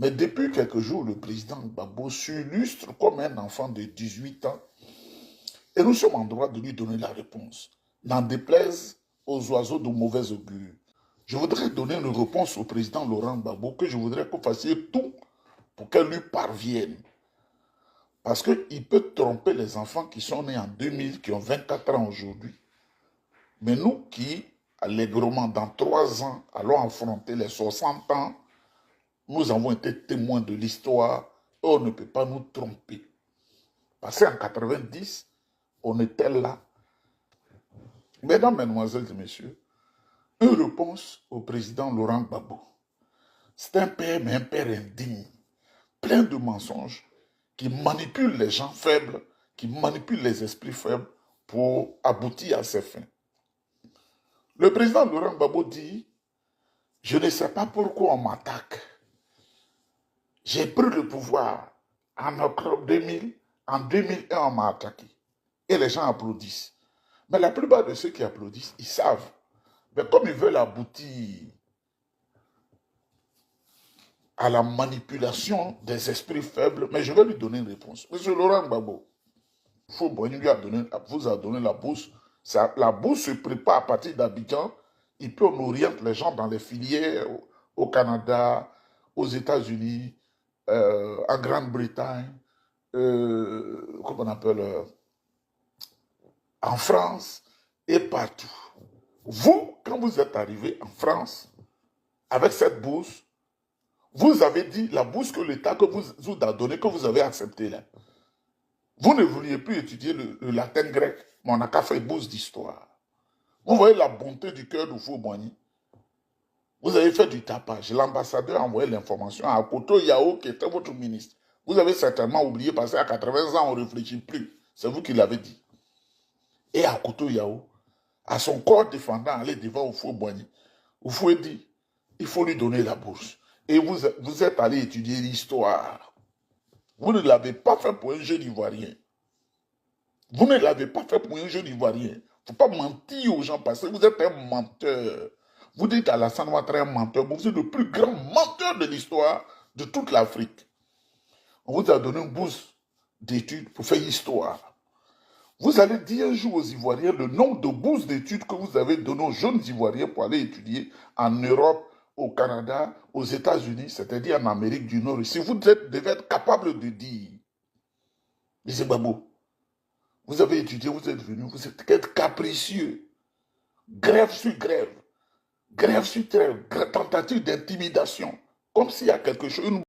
Mais depuis quelques jours, le président Gbagbo s'illustre comme un enfant de 18 ans et nous sommes en droit de lui donner la réponse. N'en déplaise aux oiseaux de mauvais augure. Je voudrais donner une réponse au président Laurent Gbagbo que je voudrais que vous fassiez tout pour qu'elle lui parvienne. Parce qu'il peut tromper les enfants qui sont nés en 2000, qui ont 24 ans aujourd'hui. Mais nous qui, allègrement, dans 3 ans, allons affronter les 60 ans, nous avons été témoins de l'histoire et on ne peut pas nous tromper. Parce qu'en 90, on était là. Mesdames, Mesdemoiselles et Messieurs, une réponse au président Laurent Gbagbo. C'est un père, mais un père indigne, plein de mensonges, qui manipule les gens faibles, qui manipule les esprits faibles pour aboutir à ses fins. Le président Laurent Gbagbo dit, je ne sais pas pourquoi on m'attaque. J'ai pris le pouvoir en octobre 2000, en 2001 on m'a attaqué. Et les gens applaudissent. Mais la plupart de ceux qui applaudissent, ils savent. Mais comme ils veulent aboutir à la manipulation des esprits faibles, mais je vais lui donner une réponse. Monsieur Laurent Gbagbo, vous a donné la bourse. La bourse se prépare à partir d'Abidjan. Et puis on oriente les gens dans les filières au Canada, aux États-Unis, en Grande-Bretagne, comment on appelle, en France et partout. Vous, quand vous êtes arrivé en France, avec cette bourse, vous avez dit la bourse que l'État vous a donnée, que vous avez acceptée là. Vous ne vouliez plus étudier le latin grec, mais on n'a qu'à faire bourse d'histoire. Vous voyez la bonté du cœur de Houphouët-Boigny. Vous avez fait du tapage. L'ambassadeur a envoyé l'information à Akoto Yao, qui était votre ministre. Vous avez certainement oublié parce qu'à 80 ans, on ne réfléchit plus. C'est vous qui l'avez dit. Et Akoto Yao, à son corps défendant, allait devant Houphouët-Boigny. Houphouët dit, il faut lui donner la bourse. Et vous êtes allé étudier l'histoire. Vous ne l'avez pas fait pour un jeune Ivoirien. Vous ne l'avez pas fait pour un jeune Ivoirien. Il ne faut pas mentir aux gens parce que vous êtes un menteur. Vous dites à Alassane Ouattara un menteur. Vous êtes le plus grand menteur de l'histoire de toute l'Afrique. On vous a donné une bourse d'études pour faire histoire. Vous allez dire un jour aux Ivoiriens le nombre de bourses d'études que vous avez donné aux jeunes Ivoiriens pour aller étudier en Europe, au Canada, aux États-Unis, c'est-à-dire en Amérique du Nord. Si vous devez être capable de dire, M. Gbagbo, vous avez étudié, vous êtes venu, vous êtes capricieux. Grève sur grève. Grève sur grève. Tentative d'intimidation. Comme s'il y a quelque chose,